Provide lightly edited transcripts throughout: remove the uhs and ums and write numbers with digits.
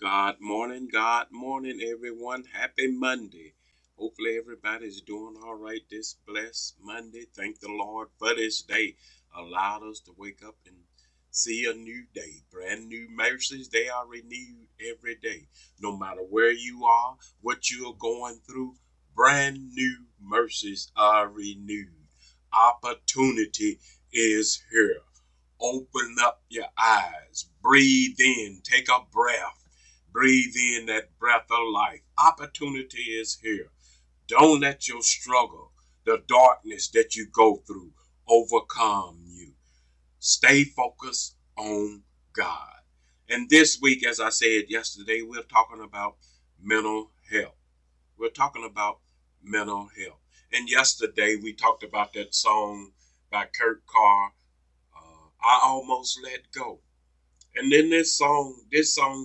God morning, everyone. Happy Monday. Hopefully, everybody's doing all right this blessed Monday. Thank the Lord for this day. Allowed us to wake up and see a new day. Brand new mercies, they are renewed every day. No matter where you are, what you're going through, brand new mercies are renewed. Opportunity is here. Open up your eyes, breathe in, take a breath, breathe in that breath of life. Opportunity is here. Don't let your struggle, the darkness that you go through, overcome you. Stay focused on God. And this week, as I said yesterday, we're talking about mental health. We're talking about mental health. And yesterday, we talked about that song by Kurt Carr, I Almost Let Go. And then this song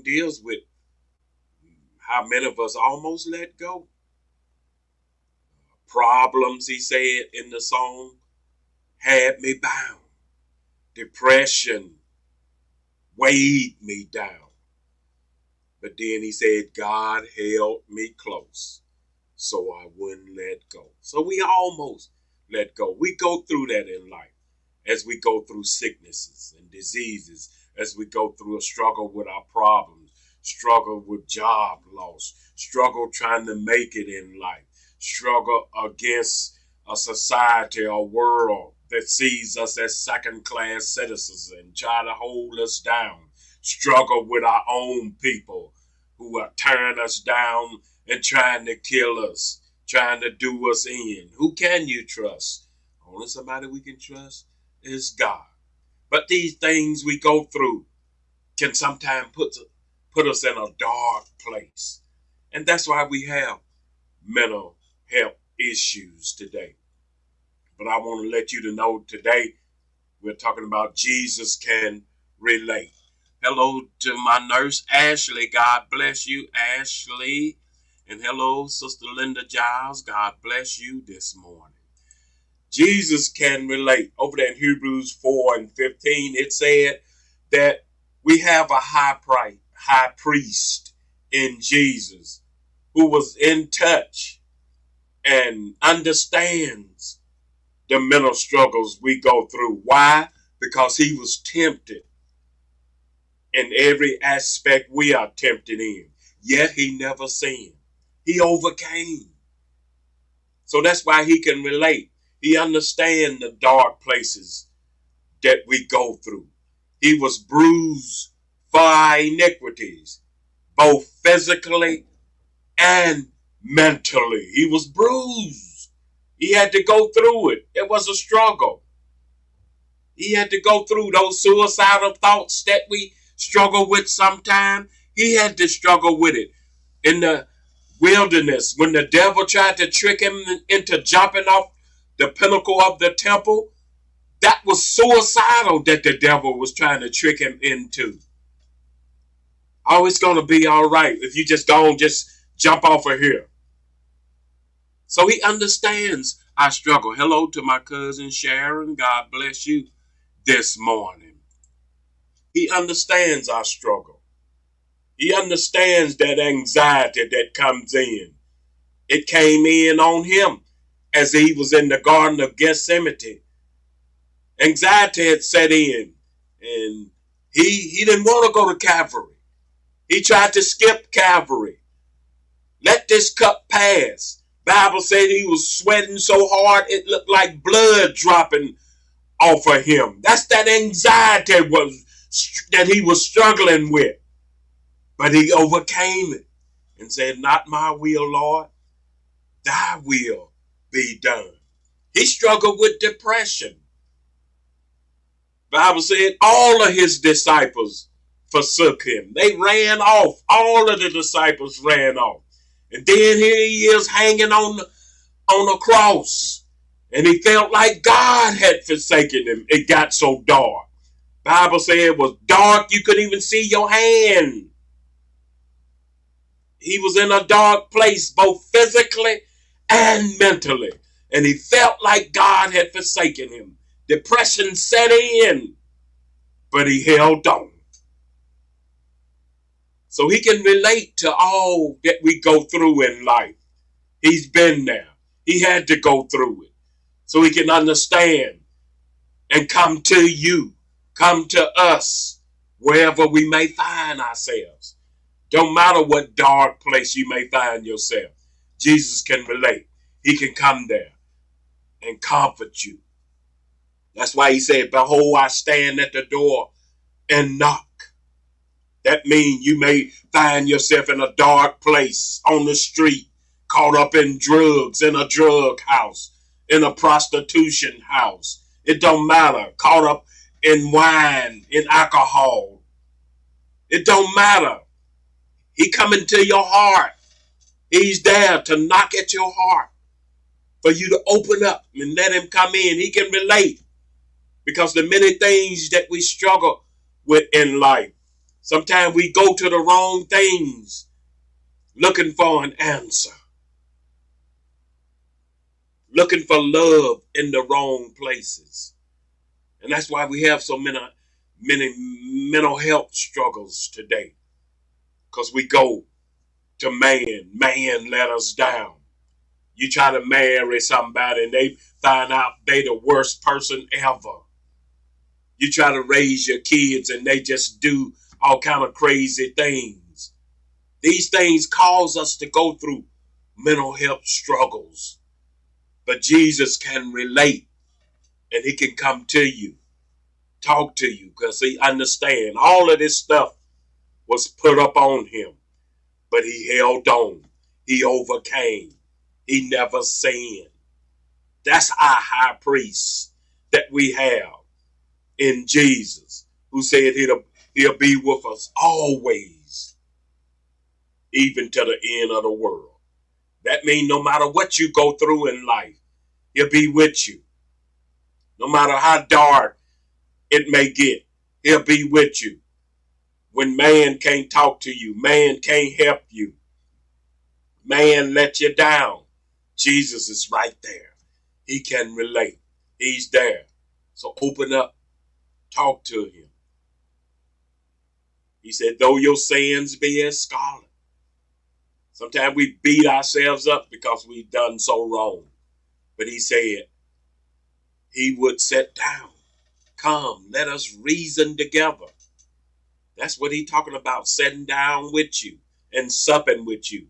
deals with how many of us almost let go. Problems, he said in the song, had me bound. Depression weighed me down. But then he said, God held me close so I wouldn't let go. So we almost let go. We go through that in life as we go through sicknesses and diseases, as we go through a struggle with our problems, struggle with job loss, struggle trying to make it in life, struggle against a society or world that sees us as second class citizens and try to hold us down, struggle with our own people who are tearing us down and trying to kill us, trying to do us in. Who can you trust? Only somebody we can trust is God. But these things we go through can sometimes put us in a dark place. And that's why we have mental health issues today. But I want to let you to know today we're talking about Jesus can relate. Hello to my nurse, Ashley. God bless you, Ashley. And hello, Sister Linda Giles. God bless you this morning. Jesus can relate. Over there in Hebrews 4 and 15, it said that we have a high priest in Jesus who was in touch and understands the mental struggles we go through. Why? Because he was tempted in every aspect we are tempted in. Yet he never sinned. He overcame. So that's why he can relate. He understands the dark places that we go through. He was bruised for our iniquities, both physically and mentally. He was bruised. He had to go through it. It was a struggle. He had to go through those suicidal thoughts that we struggle with sometimes. He had to struggle with it. In the wilderness, when the devil tried to trick him into jumping off the pinnacle of the temple, that was suicidal that the devil was trying to trick him into. Oh, it's going to be all right if you just don't just jump off of here. So he understands our struggle. Hello to my cousin Sharon. God bless you this morning. He understands our struggle. He understands that anxiety that comes in. It came in on him as he was in the Garden of Gethsemane. Anxiety had set in, and he didn't want to go to Calvary. He tried to skip Calvary. Let this cup pass. Bible said he was sweating so hard it looked like blood dropping off of him. That's that anxiety that he was struggling with. But he overcame it and said, not my will, Lord, thy will be done. He struggled with depression. Bible said all of his disciples forsook him. They ran off. All of the disciples ran off. And then here he is hanging on a cross. And he felt like God had forsaken him. It got so dark. Bible said it was dark. You couldn't even see your hand. He was in a dark place, both physically and mentally. And he felt like God had forsaken him. Depression set in, but he held on. So he can relate to all that we go through in life. He's been there. He had to go through it. So he can understand and come to you, come to us, wherever we may find ourselves. Don't matter what dark place you may find yourself. Jesus can relate. He can come there and comfort you. That's why he said, behold, I stand at the door and knock. That means you may find yourself in a dark place on the street, caught up in drugs, in a drug house, in a prostitution house. It don't matter. Caught up in wine, in alcohol. It don't matter. He coming to your heart. He's there to knock at your heart for you to open up and let him come in. He can relate because the many things that we struggle with in life, sometimes we go to the wrong things looking for an answer, looking for love in the wrong places. And that's why we have so many mental health struggles today, because we go to man let us down. You try to marry somebody and they find out they the worst person ever. You try to raise your kids and they just do all kind of crazy things. These things cause us to go through mental health struggles. But Jesus can relate and he can come to you, talk to you, because he understands all of this stuff was put up on him. But he held on. He overcame. He never sinned. That's our high priest that we have in Jesus, who said he'll be with us always, even to the end of the world. That means no matter what you go through in life, he'll be with you. No matter how dark it may get, he'll be with you. When man can't talk to you, man can't help you, man let you down, Jesus is right there. He can relate. He's there. So open up. Talk to him. He said, though your sins be as scarlet. Sometimes we beat ourselves up because we've done so wrong. But he said he would sit down. Come, let us reason together. That's what he's talking about, sitting down with you and supping with you.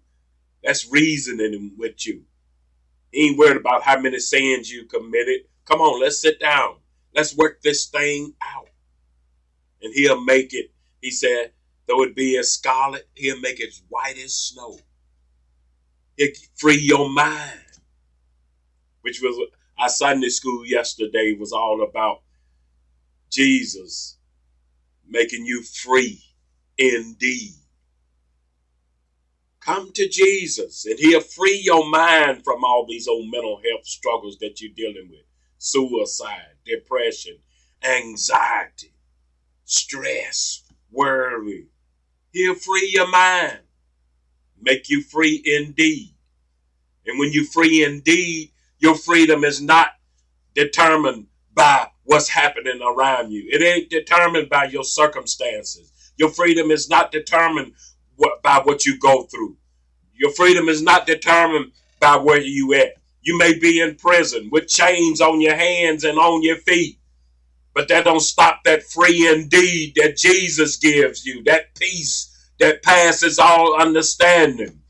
That's reasoning with you. He ain't worried about how many sins you committed. Come on, let's sit down. Let's work this thing out. And he'll make it, he said, though it be as scarlet, he'll make it white as snow. He'll free your mind. Which was our Sunday school yesterday was all about Jesus making you free indeed. Come to Jesus and he'll free your mind from all these old mental health struggles that you're dealing with. Suicide, depression, anxiety, stress, worry. He'll free your mind, make you free indeed. And when you're free indeed, your freedom is not determined by what's happening around you. It ain't determined by your circumstances. Your freedom is not determined by what you go through. Your freedom is not determined by where you at. You may be in prison with chains on your hands and on your feet, but that don't stop that free indeed that Jesus gives you, that peace that passes all understanding,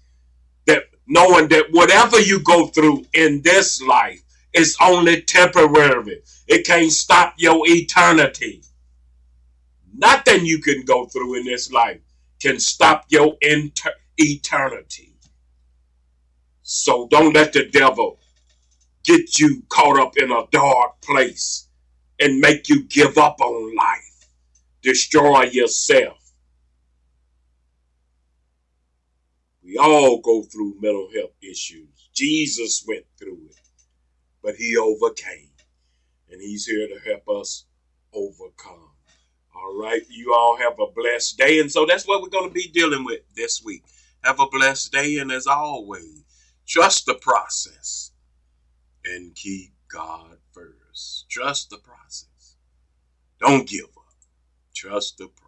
that knowing that whatever you go through in this life is only temporary. It can't stop your eternity. Nothing you can go through in this life can stop your eternity. So don't let the devil get you caught up in a dark place and make you give up on life. Destroy yourself. We all go through mental health issues. Jesus went through it, but he overcame. And he's here to help us overcome. All right, you all have a blessed day. And so that's what we're going to be dealing with this week. Have a blessed day. And as always, trust the process and keep God first. Trust the process. Don't give up. Trust the process.